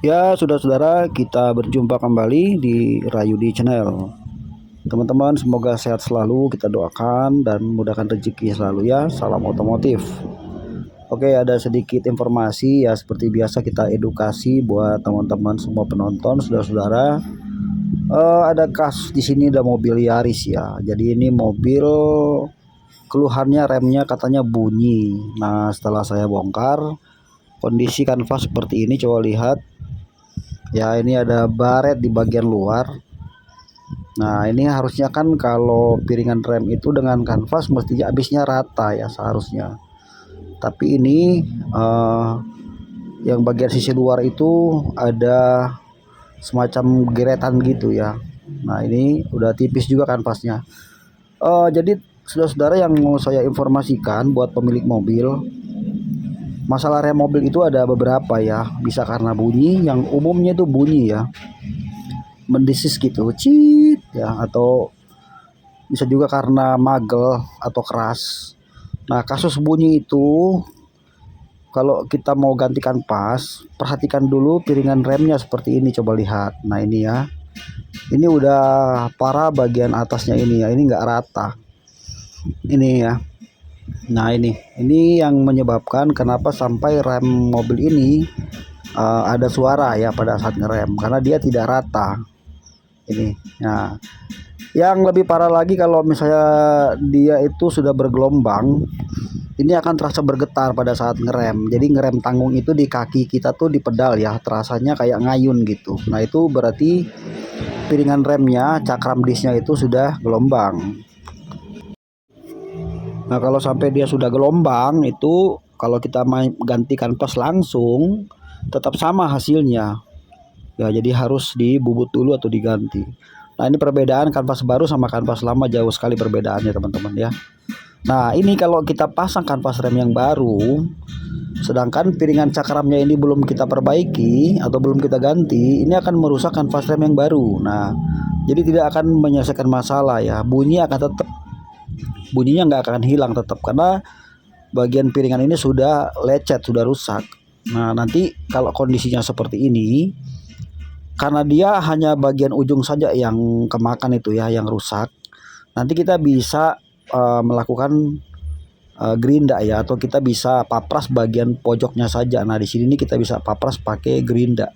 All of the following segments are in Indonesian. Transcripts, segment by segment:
Ya, sudah saudara, kita berjumpa kembali di Rayudi Channel. Teman-teman, semoga sehat selalu, kita doakan dan mudahkan rezeki selalu ya. Salam otomotif. Oke, ada sedikit informasi ya, seperti biasa kita edukasi buat teman-teman semua penonton, saudara-saudara. Ada kasus di sini, ada mobil Yaris ya. Jadi ini mobil keluhannya remnya katanya bunyi. Nah, setelah saya bongkar kondisi kanvas seperti ini, coba lihat. Ya, ini ada baret di bagian luar. Nah, ini harusnya kan kalau piringan rem itu dengan kanvas mestinya habisnya rata ya seharusnya. Tapi ini eh, yang bagian sisi luar itu ada semacam geretan gitu ya. Nah, ini udah tipis juga kanvasnya. Jadi saudara-saudara, yang mau saya informasikan buat pemilik mobil, masalah rem mobil itu ada beberapa ya. Bisa karena bunyi, yang umumnya itu bunyi ya, mendesis gitu, cit ya, atau bisa juga karena magel atau keras. Nah, kasus bunyi itu kalau kita mau gantikan pas, perhatikan dulu piringan remnya seperti ini, coba lihat. Nah, ini ya. Ini udah parah bagian atasnya ini ya. Ini nggak rata. Ini ya. Nah, ini yang menyebabkan kenapa sampai rem mobil ini ada suara ya pada saat ngerem, karena dia tidak rata. Ini. Nah, yang lebih parah lagi kalau misalnya dia itu sudah bergelombang, ini akan terasa bergetar pada saat ngerem. Jadi ngerem tanggung itu di kaki kita tuh di pedal ya, terasanya kayak ngayun gitu. Nah, itu berarti piringan remnya, cakram disknya itu sudah gelombang. Nah, kalau sampai dia sudah gelombang itu, kalau kita ganti kanvas langsung tetap sama hasilnya. Ya, jadi harus dibubut dulu atau diganti. Nah, ini perbedaan kanvas baru sama kanvas lama, jauh sekali perbedaannya teman-teman ya. Nah, ini kalau kita pasang kanvas rem yang baru, sedangkan piringan cakramnya ini belum kita perbaiki atau belum kita ganti, ini akan merusak kanvas rem yang baru. Nah, jadi tidak akan menyelesaikan masalah ya. Bunyinya nggak akan hilang tetap, karena bagian piringan ini sudah lecet, sudah rusak. Nah, nanti kalau kondisinya seperti ini, karena dia hanya bagian ujung saja yang kemakan itu ya, yang rusak. Nanti kita bisa melakukan gerinda ya, atau kita bisa papras bagian pojoknya saja. Nah, di sini nih kita bisa papras pakai gerinda.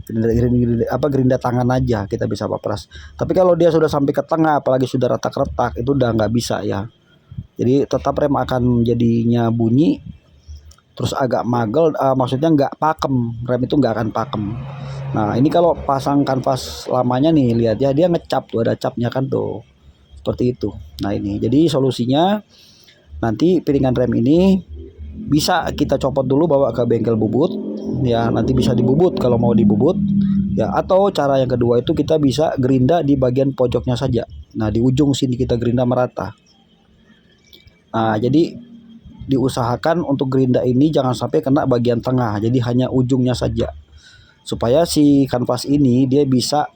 Gerinda tangan aja kita bisa papras. Tapi kalau dia sudah sampai ke tengah, apalagi sudah retak-retak, itu udah nggak bisa ya. Jadi tetap rem akan jadinya bunyi, terus agak magel, maksudnya nggak pakem, rem itu nggak akan pakem. Nah, ini kalau pasang kanvas lamanya nih, lihat ya, dia ngecap tuh, ada capnya kan tuh, seperti itu. Nah, ini jadi solusinya, nanti piringan rem ini bisa kita copot dulu, bawa ke bengkel bubut ya, nanti bisa dibubut kalau mau dibubut ya, atau cara yang kedua itu kita bisa gerinda di bagian pojoknya saja. Nah, di ujung sini kita gerinda merata. Nah, jadi diusahakan untuk gerinda ini jangan sampai kena bagian tengah, jadi hanya ujungnya saja, supaya si kanvas ini dia bisa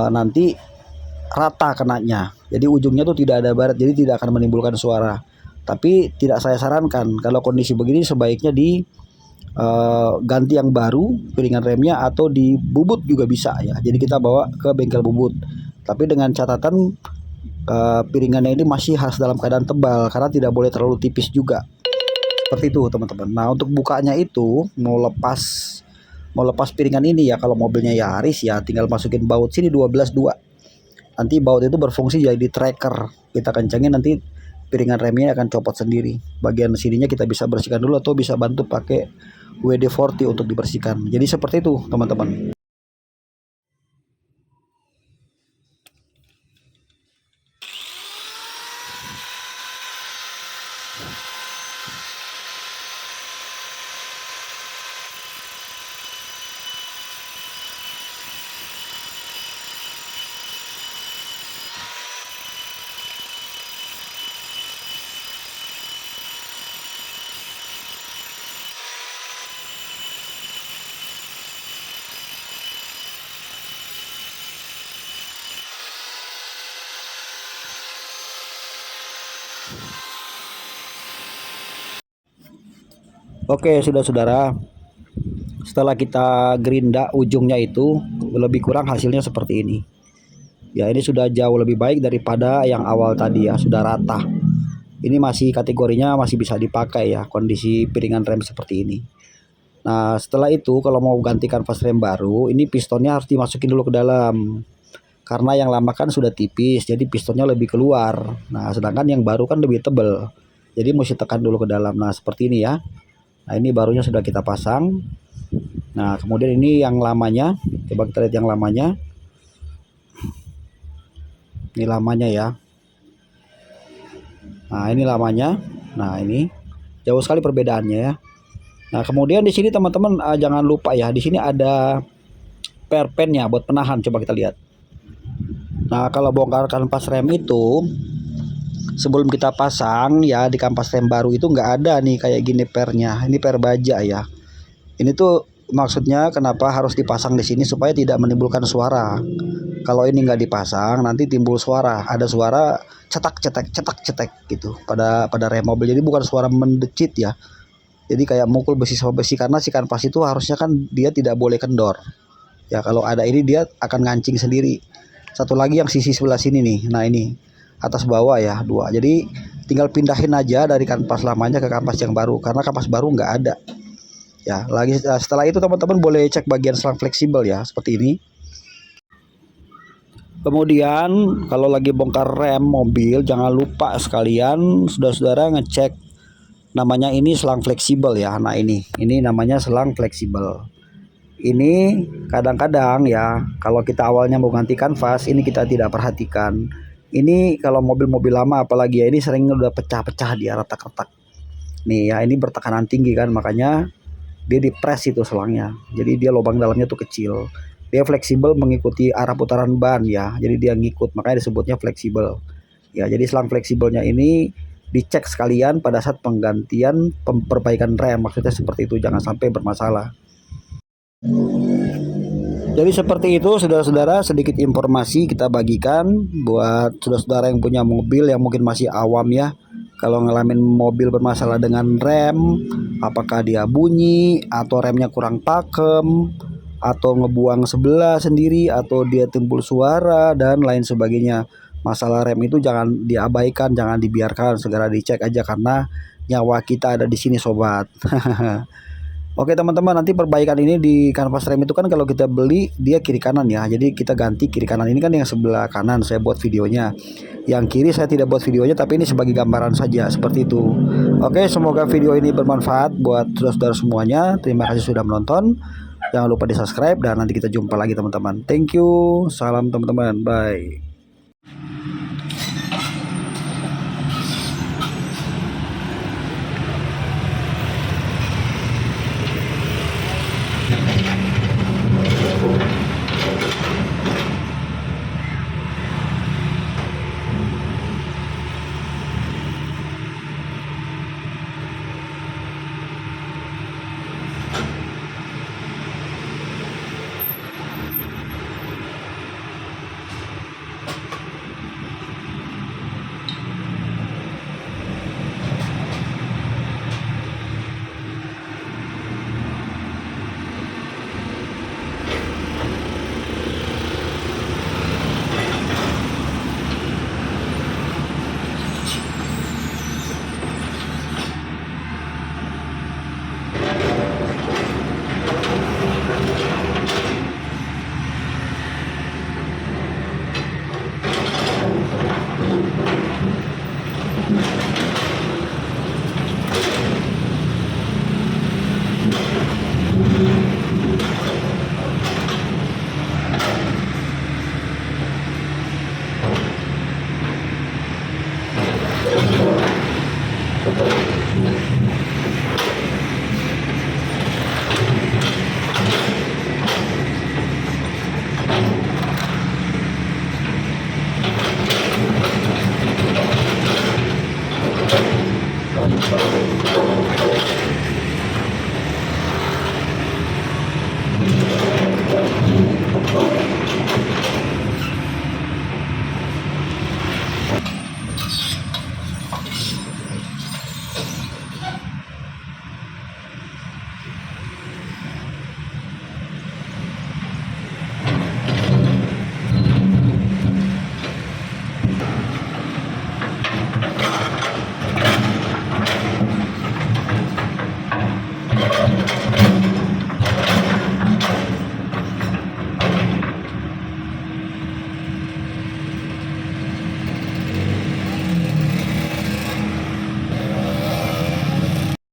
nanti rata kenanya. Jadi ujungnya tuh tidak ada baret, jadi tidak akan menimbulkan suara. Tapi tidak saya sarankan, kalau kondisi begini sebaiknya di ganti yang baru piringan remnya, atau dibubut juga bisa ya. Jadi kita bawa ke bengkel bubut. Tapi dengan catatan piringannya ini masih harus dalam keadaan tebal, karena tidak boleh terlalu tipis juga. Seperti itu teman-teman. Nah, untuk bukanya itu mau lepas piringan ini ya, kalau mobilnya Yaris ya tinggal masukin baut sini 12 2. Nanti baut itu berfungsi jadi tracker. Kita kencangin, nanti piringan remnya akan copot sendiri. Bagian sininya kita bisa bersihkan dulu, atau bisa bantu pakai WD-40 untuk dibersihkan. Jadi seperti itu teman-teman. Oke, sudah saudara, Setelah kita gerinda ujungnya itu lebih kurang hasilnya seperti ini. Ya, ini sudah jauh lebih baik daripada yang awal tadi ya, sudah rata. Ini masih kategorinya masih bisa dipakai ya, kondisi piringan rem seperti ini. Nah, setelah itu kalau mau ganti kanvas rem baru, ini pistonnya harus dimasukin dulu ke dalam. Karena yang lama kan sudah tipis, jadi pistonnya lebih keluar. Nah, sedangkan yang baru kan lebih tebal. Jadi mesti tekan dulu ke dalam. Nah, seperti ini ya. Nah, ini barunya sudah kita pasang. Nah, kemudian ini yang lamanya. Coba kita lihat yang lamanya. Ini lamanya ya. Nah, ini lamanya. Nah, ini jauh sekali perbedaannya ya. Nah, kemudian di sini teman-teman jangan lupa ya, di sini ada perpennya buat penahan. Coba kita lihat. Nah, kalau bongkar kanvas rem itu sebelum kita pasang ya di kanvas rem baru itu nggak ada nih kayak gini pernya. Ini per baja ya. Ini tuh maksudnya kenapa harus dipasang di sini supaya tidak menimbulkan suara. Kalau ini nggak dipasang nanti timbul suara, ada suara cetak cetek gitu pada rem mobil. Jadi bukan suara mendecit ya. Jadi kayak mukul besi sama besi, karena si kanvas itu harusnya kan dia tidak boleh kendor. Ya kalau ada ini dia akan ngancing sendiri. Satu lagi yang sisi sebelah sini nih. Nah ini atas bawah ya, dua. Jadi tinggal pindahin aja dari kanvas lamanya ke kanvas yang baru, karena kanvas baru nggak ada. Ya, lagi setelah itu teman-teman boleh cek bagian selang fleksibel ya, seperti ini. Kemudian kalau lagi bongkar rem mobil jangan lupa sekalian saudara-saudara ngecek namanya ini selang fleksibel ya. Nah ini namanya selang fleksibel. Ini kadang-kadang ya kalau kita awalnya mau ganti kanvas ini kita tidak perhatikan. Ini kalau mobil-mobil lama apalagi ya, ini sering udah pecah-pecah dia, retak-retak. Nih ya, ini bertekanan tinggi kan, makanya dia dipres itu selangnya. Jadi dia lubang dalamnya tuh kecil. Dia fleksibel mengikuti arah putaran ban ya. Jadi dia ngikut, makanya disebutnya fleksibel. Ya, jadi selang fleksibelnya ini dicek sekalian pada saat penggantian perbaikan rem. Maksudnya seperti itu, jangan sampai bermasalah. Jadi seperti itu saudara-saudara, sedikit informasi kita bagikan buat saudara-saudara yang punya mobil yang mungkin masih awam ya. Kalau ngalamin mobil bermasalah dengan rem, apakah dia bunyi atau remnya kurang pakem, atau ngebuang sebelah sendiri, atau dia timbul suara dan lain sebagainya. Masalah rem itu jangan diabaikan, jangan dibiarkan, segera dicek aja karena nyawa kita ada di sini sobat. Oke teman-teman, nanti perbaikan ini di kanvas rem itu kan kalau kita beli dia kiri kanan ya. Jadi kita ganti kiri kanan, ini kan yang sebelah kanan saya buat videonya. Yang kiri saya tidak buat videonya, tapi ini sebagai gambaran saja seperti itu. Oke, semoga video ini bermanfaat buat saudara-saudara semuanya. Terima kasih sudah menonton. Jangan lupa di subscribe dan nanti kita jumpa lagi teman-teman. Thank you. Salam teman-teman. Bye.